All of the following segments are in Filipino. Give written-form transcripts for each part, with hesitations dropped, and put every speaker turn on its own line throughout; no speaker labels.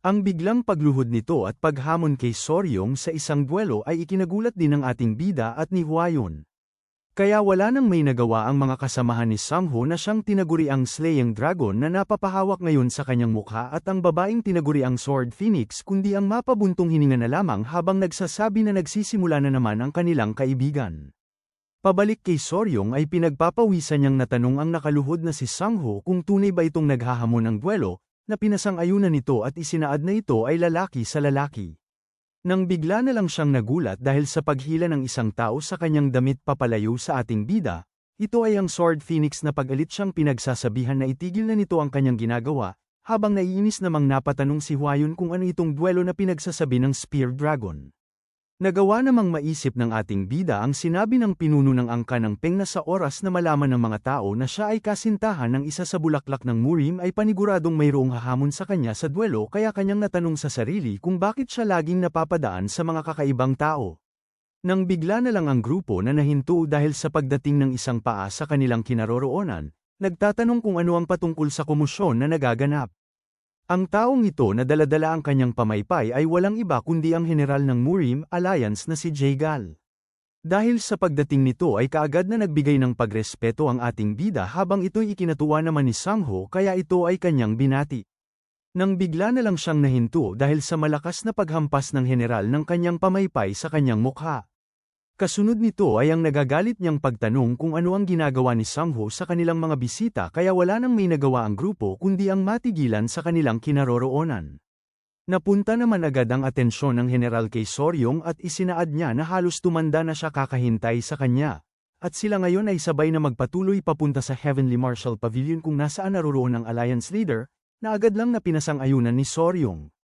Ang biglang pagluhod nito at paghamon kay Soryong sa isang duelo ay ikinagulat din ng ating bida at ni Hwayon. Kaya wala nang may nagawa ang mga kasamahan ni Sangho na siyang tinaguriang Slaying Dragon na napapahawak ngayon sa kanyang mukha at ang babaeng tinaguriang Sword Phoenix kundi ang mapabuntong hininga na lamang habang nagsasabi na nagsisimula na naman ang kanilang kaibigan. Pabalik kay Soryong ay pinagpapawisan niyang natanong ang nakaluhod na si Sangho kung tunay ba itong naghahamon ng duelo, na pinasang-ayunan nito at isinaad na ito ay lalaki sa lalaki. Nang bigla na lang siyang nagulat dahil sa paghila ng isang tao sa kanyang damit papalayo sa ating bida, ito ay ang Sword Phoenix na pag-alit siyang pinagsasabihan na itigil na nito ang kanyang ginagawa, habang naiinis namang napatanong si Hwayon kung ano itong duelo na pinagsasabi ng Spear Dragon. Nagawa namang maisip ng ating bida ang sinabi ng pinuno ng angka ng Peng na sa oras na malaman ng mga tao na siya ay kasintahan ng isa sa bulaklak ng Murim ay paniguradong mayroong hahamon sa kanya sa duelo kaya kanyang natanong sa sarili kung bakit siya laging napapadaan sa mga kakaibang tao. Nang bigla na lang ang grupo na nahinto dahil sa pagdating ng isang paa sa kanilang kinaroroonan, nagtatanong kung ano ang patungkol sa komosyon na nagaganap. Ang taong ito na dala-dala ang kanyang pamaypay ay walang iba kundi ang general ng Murim Alliance na si Jaegal. Dahil sa pagdating nito ay kaagad na nagbigay ng pagrespeto ang ating bida habang ito'y ikinatuwa naman ni Sangho kaya ito ay kanyang binati. Nang bigla na lang siyang nahinto dahil sa malakas na paghampas ng general ng kanyang pamaypay sa kanyang mukha. Kasunod nito ay ang nagagalit niyang pagtanong kung ano ang ginagawa ni Sangho sa kanilang mga bisita kaya wala nang may nagawa ang grupo kundi ang matigilan sa kanilang kinaroroonan. Napunta naman agad ang atensyon ng General kay Soryong at isinaad niya na halos tumanda na siya kakahintay sa kanya. At sila ngayon ay sabay na magpatuloy papunta sa Heavenly Marshal Pavilion kung nasaan naroroon ang Alliance Leader, na agad lang na pinasang-ayunan ni Soryong.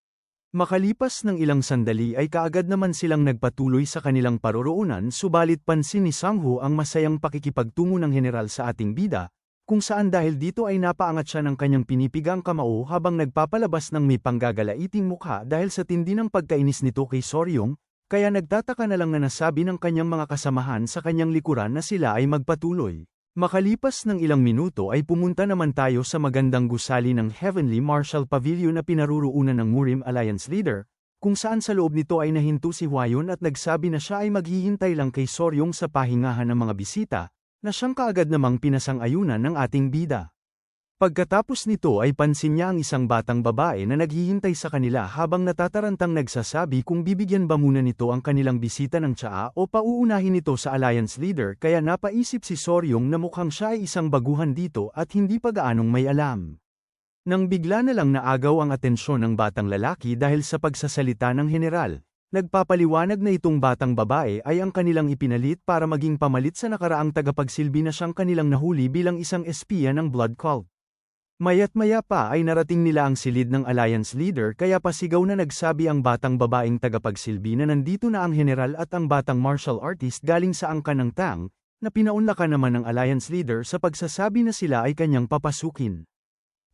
Makalipas ng ilang sandali ay kaagad naman silang nagpatuloy sa kanilang paroroonan subalit pansin ni Sangho ang masayang pakikipagtungo ng general sa ating bida, kung saan dahil dito ay napaangat siya ng kanyang pinipigang kamao habang nagpapalabas ng may panggagalaiting mukha dahil sa tindi ng pagkainis nito kay Soryong, kaya nagtataka na lang na nasabi ng kanyang mga kasamahan sa kanyang likuran na sila ay magpatuloy. Makalipas ng ilang minuto ay pumunta naman tayo sa magandang gusali ng Heavenly Marshal Pavilion na pinaruroonan ng Murim Alliance Leader, kung saan sa loob nito ay nahinto si Hwayon at nagsabi na siya ay maghihintay lang kay Soryong sa pahingahan ng mga bisita, na siyang kaagad namang pinasang-ayunan ng ating bida. Pagkatapos nito ay pansin niya ang isang batang babae na naghihintay sa kanila habang natatarantang nagsasabi kung bibigyan ba muna nito ang kanilang bisita ng tsaa o pauunahin ito sa Alliance Leader kaya napaisip si Soryong na mukhang siya ay isang baguhan dito at hindi pa gaanong may alam. Nang bigla na lang naagaw ang atensyon ng batang lalaki dahil sa pagsasalita ng general, nagpapaliwanag na itong batang babae ay ang kanilang ipinalit para maging pamalit sa nakaraang tagapagsilbi na siyang kanilang nahuli bilang isang espiya ng Blood Cult. Maya't-maya pa ay narating nila ang silid ng Alliance Leader kaya pasigaw na nagsabi ang batang babaeng tagapagsilbi na nandito na ang general at ang batang martial artist galing sa angka ng Tang, na pinaunlakan naman ng Alliance Leader sa pagsasabi na sila ay kanyang papasukin.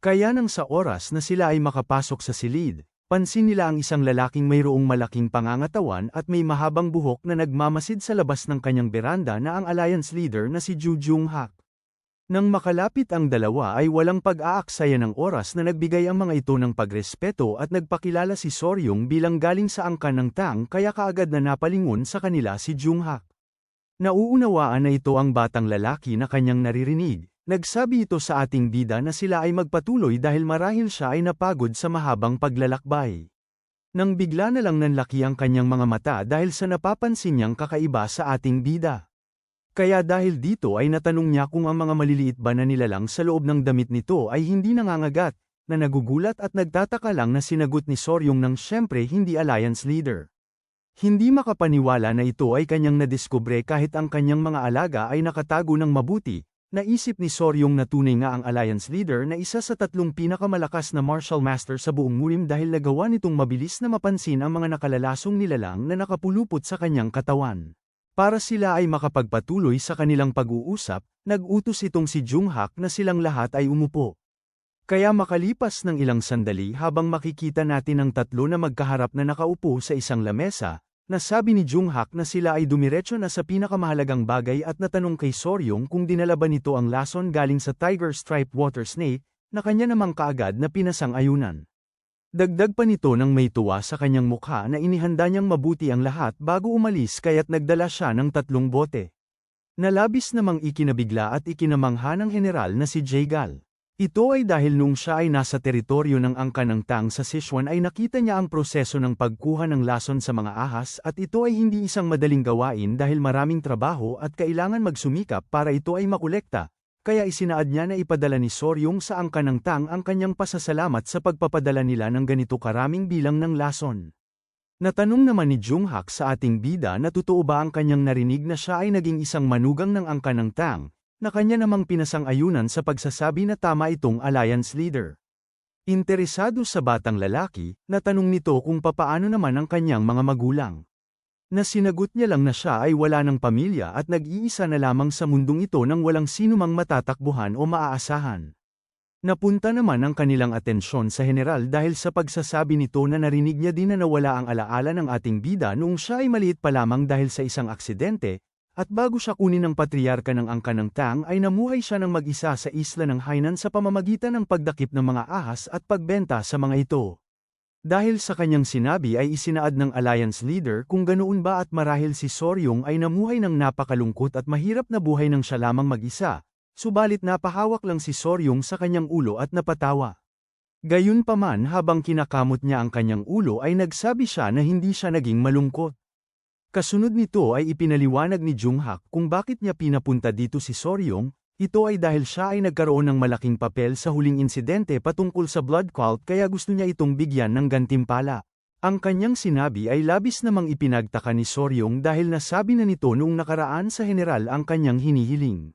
Kaya nang sa oras na sila ay makapasok sa silid, pansin nila ang isang lalaking mayroong malaking pangangatawan at may mahabang buhok na nagmamasid sa labas ng kanyang beranda na ang Alliance Leader na si Ju Jung-hak. Nang makalapit ang dalawa ay walang pag-aaksaya ng oras na nagbigay ang mga ito ng pagrespeto at nagpakilala si Soryong bilang galing sa angkan ng Tang kaya kaagad na napalingon sa kanila si Jung-hak. Nauunawaan na ito ang batang lalaki na kanyang naririnig, nagsabi ito sa ating bida na sila ay magpatuloy dahil marahil siya ay napagod sa mahabang paglalakbay. Nang bigla na lang nanlaki ang kanyang mga mata dahil sa napapansin niyang kakaiba sa ating bida. Kaya dahil dito ay natanong niya kung ang mga maliliit ba na nilalang sa loob ng damit nito ay hindi nangangagat, na nagugulat at nagtataka lang na sinagot ni Soryong ng siyempre hindi Alliance Leader. Hindi makapaniwala na ito ay kanyang nadiskubre kahit ang kanyang mga alaga ay nakatago ng mabuti, naisip ni Soryong na tunay nga ang Alliance Leader na isa sa 3 pinakamalakas na martial master sa buong Murim dahil nagawa nitong mabilis na mapansin ang mga nakalalasong nilalang na nakapulupot sa kanyang katawan. Para sila ay makapagpatuloy sa kanilang pag-uusap, nag-utos itong si Jung-hak na silang lahat ay umupo. Kaya makalipas ng ilang sandali habang makikita natin ang 3 na magkaharap na nakaupo sa isang lamesa, nasabi ni Jung-hak na sila ay dumiretso na sa pinakamahalagang bagay at natanong kay Soryong kung dinala ba nito ang lason galing sa Tiger Stripe Water Snake, na kanya namang kaagad na pinasang-ayunan. Dagdag pa nito ng may tuwa sa kanyang mukha na inihanda niyang mabuti ang lahat bago umalis kaya't nagdala siya ng 3 bote. Nalabis namang ikinabigla at ikinamangha ng general na si Jaegal. Ito ay dahil nung siya ay nasa teritoryo ng angkan ng Tang sa Sichuan ay nakita niya ang proseso ng pagkuha ng lason sa mga ahas at ito ay hindi isang madaling gawain dahil maraming trabaho at kailangan magsumikap para ito ay makolekta. Kaya isinaad niya na ipadala ni Soryong sa angkan ng Tang ang kanyang pasasalamat sa pagpapadala nila ng ganito karaming bilang ng lason. Natanong naman ni Junghak sa ating bida na totoo ba ang kanyang narinig na siya ay naging isang manugang ng angkan ng Tang, na kanya namang pinasang-ayunan sa pagsasabi na tama itong alliance leader. Interesado sa batang lalaki, natanong nito kung papaano naman ang kanyang mga magulang. Na sinagot niya lang na siya ay wala ng pamilya at nag-iisa na lamang sa mundong ito nang walang sinumang matatakbuhan o maaasahan. Napunta naman ang kanilang atensyon sa general dahil sa pagsasabi nito na narinig niya din na nawala ang alaala ng ating bida noong siya ay maliit pa lamang dahil sa isang aksidente, at bago siya kunin ng patriarka ng angkan ng Tang ay namuhay siya ng mag-isa sa isla ng Hainan sa pamamagitan ng pagdakip ng mga ahas at pagbenta sa mga ito. Dahil sa kanyang sinabi ay isinaad ng alliance leader kung ganoon ba at marahil si Soryong ay namuhay ng napakalungkot at mahirap na buhay nang siya lamang mag-isa, subalit napahawak lang si Soryong sa kanyang ulo at napatawa. Gayunpaman habang kinakamot niya ang kanyang ulo ay nagsabi siya na hindi siya naging malungkot. Kasunod nito ay ipinaliwanag ni Junghak kung bakit niya pinapunta dito si Soryong. Ito ay dahil siya ay nagkaroon ng malaking papel sa huling insidente patungkol sa blood cult kaya gusto niya itong bigyan ng gantimpala. Ang kanyang sinabi ay labis namang ipinagtaka ni Soryong dahil nasabi na nito noong nakaraan sa general ang kanyang hinihiling.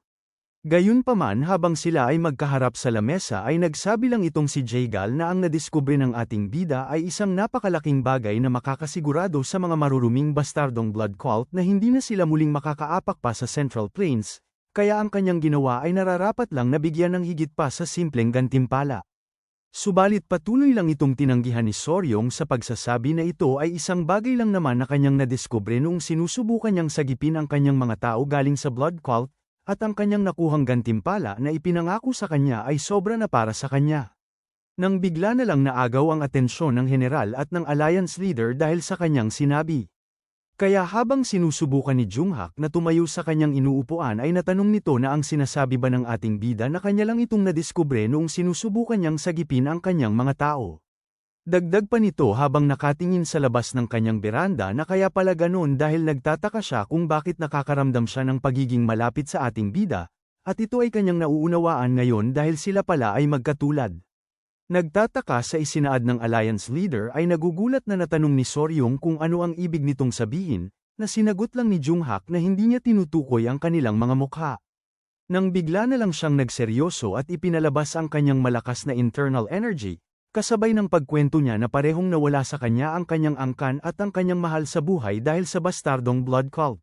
Gayunpaman habang sila ay magkaharap sa lamesa ay nagsabi lang itong si Jaegal na ang nadiskubre ng ating bida ay isang napakalaking bagay na makakasigurado sa mga maruruming bastardong blood cult na hindi na sila muling makakaapak pa sa Central Plains. Kaya ang kanyang ginawa ay nararapat lang na bigyan ng higit pa sa simpleng gantimpala. Subalit patuloy lang itong tinanggihan ni Soryong sa pagsasabi na ito ay isang bagay lang naman na kanyang nadiskubre noong sinusubukan niyang sagipin ang kanyang mga tao galing sa blood cult, at ang kanyang nakuhang gantimpala na ipinangako sa kanya ay sobra na para sa kanya. Nang bigla na lang naagaw ang atensyon ng general at ng alliance leader dahil sa kanyang sinabi. Kaya habang sinusubukan ni Junghak na tumayo sa kanyang inuupuan ay natanong nito na ang sinasabi ba ng ating bida na kanya lang itong nadiskubre noong sinusubukan niyang sagipin ang kanyang mga tao. Dagdag pa nito habang nakatingin sa labas ng kanyang beranda na kaya pala ganon dahil nagtataka siya kung bakit nakakaramdam siya ng pagiging malapit sa ating bida, at ito ay kanyang nauunawaan ngayon dahil sila pala ay magkatulad. Nagtataka sa isinaad ng alliance leader ay nagugulat na natanong ni Soryong kung ano ang ibig nitong sabihin, na sinagot lang ni Junghak na hindi niya tinutukoy ang kanilang mga mukha. Nang bigla na lang siyang nagseryoso at ipinalabas ang kanyang malakas na internal energy, kasabay ng pagkwento niya na parehong nawala sa kanya ang kanyang angkan at ang kanyang mahal sa buhay dahil sa bastardong blood cult.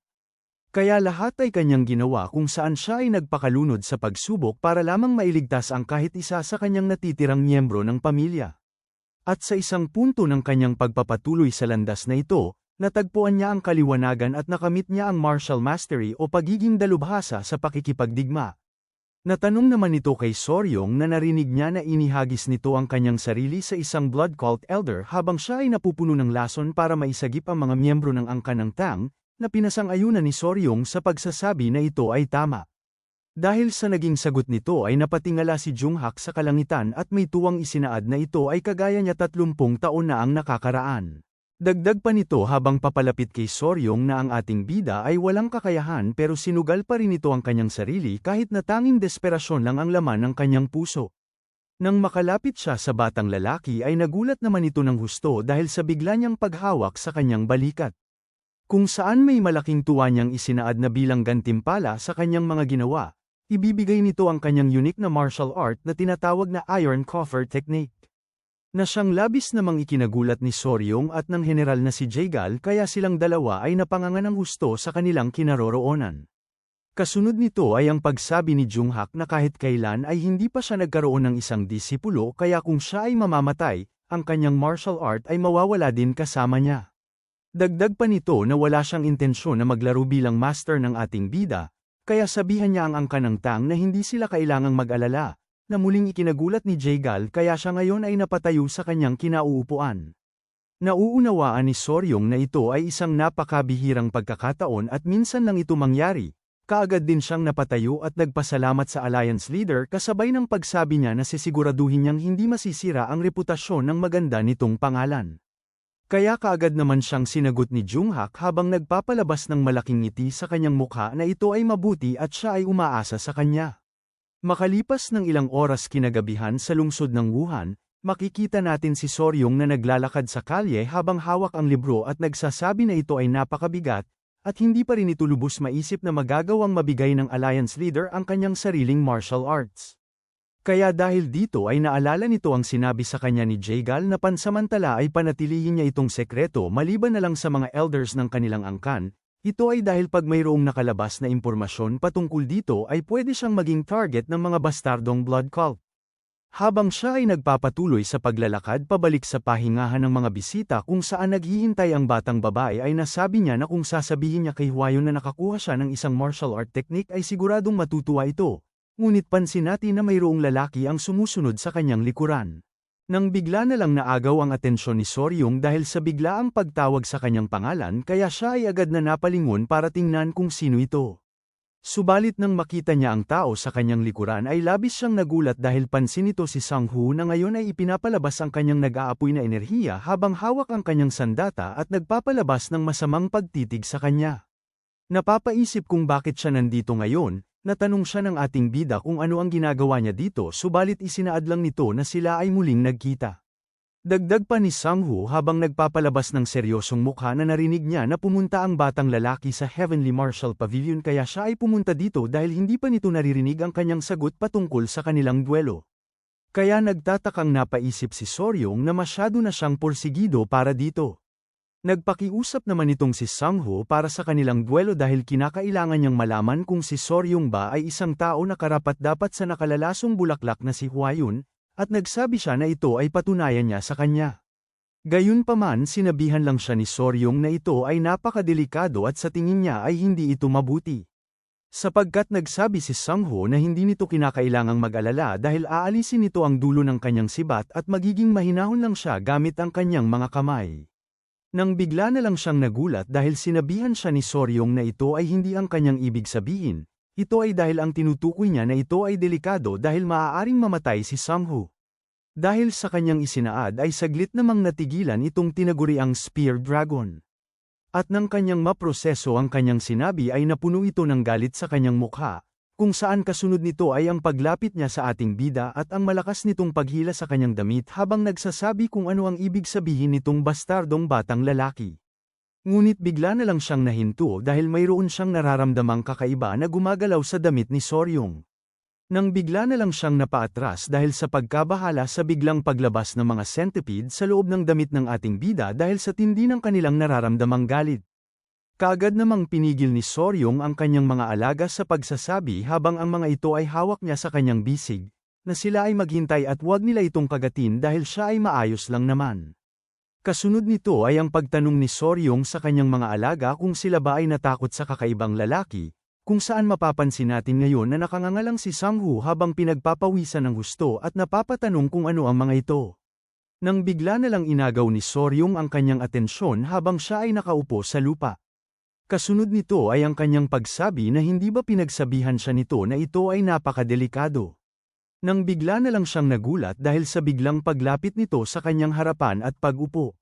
Kaya lahat ay kanyang ginawa kung saan siya ay nagpakalunod sa pagsubok para lamang mailigtas ang kahit isa sa kanyang natitirang miyembro ng pamilya. At sa isang punto ng kanyang pagpapatuloy sa landas na ito, natagpuan niya ang kaliwanagan at nakamit niya ang martial mastery o pagiging dalubhasa sa pakikipagdigma. Natanong naman ito kay Soryong na narinig niya na inihagis nito ang kanyang sarili sa isang blood cult elder habang siya ay napupuno ng lason para maisagip ang mga miyembro ng angkan ng Tang, na pinasang-ayunan ni Soryong sa pagsasabi na ito ay tama. Dahil sa naging sagot nito ay napatingala si Junghak sa kalangitan at may tuwang isinaad na ito ay kagaya niya 30 taon na ang nakakaraan. Dagdag pa nito habang papalapit kay Soryong na ang ating bida ay walang kakayahan pero sinugal pa rin ito ang kanyang sarili kahit na tanging desperasyon lang ang laman ng kanyang puso. Nang makalapit siya sa batang lalaki ay nagulat naman ito ng husto dahil sa bigla niyang paghawak sa kanyang balikat. Kung saan may malaking tuwa niyang isinaad na bilang gantimpala sa kanyang mga ginawa, ibibigay nito ang kanyang unique na martial art na tinatawag na Iron Coffer Technique. Na siyang labis namang ikinagulat ni Soryong at ng general na si Jaegal kaya silang dalawa ay napangangan ng husto sa kanilang kinaroroonan. Kasunod nito ay ang pagsabi ni Junghak na kahit kailan ay hindi pa siya nagkaroon ng isang disipulo kaya kung siya ay mamamatay, ang kanyang martial art ay mawawala din kasama niya. Dagdag pa nito na wala siyang intensyon na maglaro bilang master ng ating bida, kaya sabihan niya ang angkan ng Tang na hindi sila kailangang mag-alala, na muling ikinagulat ni Jaegal kaya siya ngayon ay napatayo sa kanyang kinauupuan. Nauunawaan ni Soryong na ito ay isang napakabihirang pagkakataon at minsan lang ito mangyari. Kaagad din siyang napatayo at nagpasalamat sa Alliance leader kasabay ng pagsabi niya na sisiguraduhin niyang hindi masisira ang reputasyon ng maganda nitong pangalan. Kaya kaagad naman siyang sinagot ni Junghak habang nagpapalabas ng malaking ngiti sa kanyang mukha na ito ay mabuti at siya ay umaasa sa kanya. Makalipas ng ilang oras kinagabihan sa lungsod ng Wuhan, makikita natin si Soryong na naglalakad sa kalye habang hawak ang libro at nagsasabi na ito ay napakabigat, at hindi pa rin ito lubos maisip na magagawang mabigay ng Alliance leader ang kanyang sariling martial arts. Kaya dahil dito ay naalala nito ang sinabi sa kanya ni Jaegal na pansamantala ay panatilihin niya itong sekreto maliban na lang sa mga elders ng kanilang angkan. Ito ay dahil pag mayroong nakalabas na impormasyon patungkol dito ay pwede siyang maging target ng mga bastardong blood cult. Habang siya ay nagpapatuloy sa paglalakad pabalik sa pahingahan ng mga bisita kung saan naghihintay ang batang babae ay nasabi niya na kung sasabihin niya kay Hwayon na nakakuha siya ng isang martial art technique ay siguradong matutuwa ito. Ngunit pansin natin na mayroong lalaki ang sumusunod sa kanyang likuran. Nang bigla na lang naagaw ang atensyon ni Soryong dahil sa biglaang pagtawag sa kanyang pangalan kaya siya ay agad na napalingon para tingnan kung sino ito. Subalit nang makita niya ang tao sa kanyang likuran ay labis siyang nagulat dahil pansin nito si Sang-Hoo na ngayon ay ipinapalabas ang kanyang nag-aapoy na enerhiya habang hawak ang kanyang sandata at nagpapalabas ng masamang pagtitig sa kanya. Napapaisip kung bakit siya nandito ngayon. Natanong siya ng ating bida kung ano ang ginagawa niya dito subalit isinaad lang nito na sila ay muling nagkita. Dagdag pa ni Sang-Hoo habang nagpapalabas ng seryosong mukha na narinig niya na pumunta ang batang lalaki sa Heavenly Martial Pavilion kaya siya ay pumunta dito dahil hindi pa nito naririnig ang kanyang sagot patungkol sa kanilang duelo. Kaya nagtatakang napaisip si Soryong na masyado na siyang porsigido para dito. Nagpakiusap naman itong si Sang-Hoo para sa kanilang duelo dahil kinakailangan niyang malaman kung si Soryong ba ay isang tao na karapat-dapat sa nakalalasong bulaklak na si Hwayon, at nagsabi siya na ito ay patunayan niya sa kanya. Gayunpaman sinabihan lang siya ni Soryong na ito ay napakadelikado at sa tingin niya ay hindi ito mabuti. Sapagkat nagsabi si Sang-Hoo na hindi nito kinakailangang mag-alala dahil aalisin nito ang dulo ng kanyang sibat at magiging mahinahon lang siya gamit ang kanyang mga kamay. Nang bigla na lang siyang nagulat dahil sinabihan siya ni Soryong na ito ay hindi ang kanyang ibig sabihin, ito ay dahil ang tinutukoy niya na ito ay delikado dahil maaaring mamatay si Sang-Hoo. Dahil sa kanyang isinaad ay saglit namang natigilan itong tinaguriang Spear Dragon. At nang kanyang maproseso ang kanyang sinabi ay napuno ito ng galit sa kanyang mukha, kung saan kasunod nito ay ang paglapit niya sa ating bida at ang malakas nitong paghila sa kanyang damit habang nagsasabi kung ano ang ibig sabihin nitong bastardong batang lalaki. Ngunit bigla na lang siyang nahinto dahil mayroon siyang nararamdamang kakaiba na gumagalaw sa damit ni Soryong. Nang bigla na lang siyang napaatras dahil sa pagkabahala sa biglang paglabas ng mga centipede sa loob ng damit ng ating bida dahil sa tindi ng kanilang nararamdamang galit. Kaagad namang pinigil ni Soryong ang kanyang mga alaga sa pagsasabi habang ang mga ito ay hawak niya sa kanyang bisig, na sila ay maghintay at huwag nila itong kagatin dahil siya ay maayos lang naman. Kasunod nito ay ang pagtanong ni Soryong sa kanyang mga alaga kung sila ba ay natakot sa kakaibang lalaki, kung saan mapapansin natin ngayon na nakangangalang si Sang-Hoo habang pinagpapawisan ng husto at napapatanong kung ano ang mga ito. Nang bigla na lang inagaw ni Soryong ang kanyang atensyon habang siya ay nakaupo sa lupa. Kasunod nito ay ang kanyang pagsabi na hindi ba pinagsabihan siya nito na ito ay napakadelikado. Nang bigla na lang siyang nagulat dahil sa biglang paglapit nito sa kanyang harapan at pag-upo.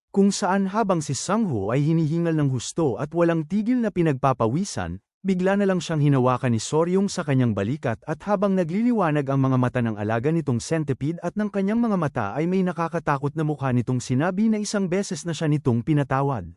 Kung saan habang si Sang-Hoo ay hinihingal ng husto at walang tigil na pinagpapawisan, bigla na lang siyang hinawakan ni Soryong sa kanyang balikat at habang nagliliwanag ang mga mata ng alaga nitong centipede at ng kanyang mga mata ay may nakakatakot na mukha nitong sinabi na isang beses na siya nitong pinatawad.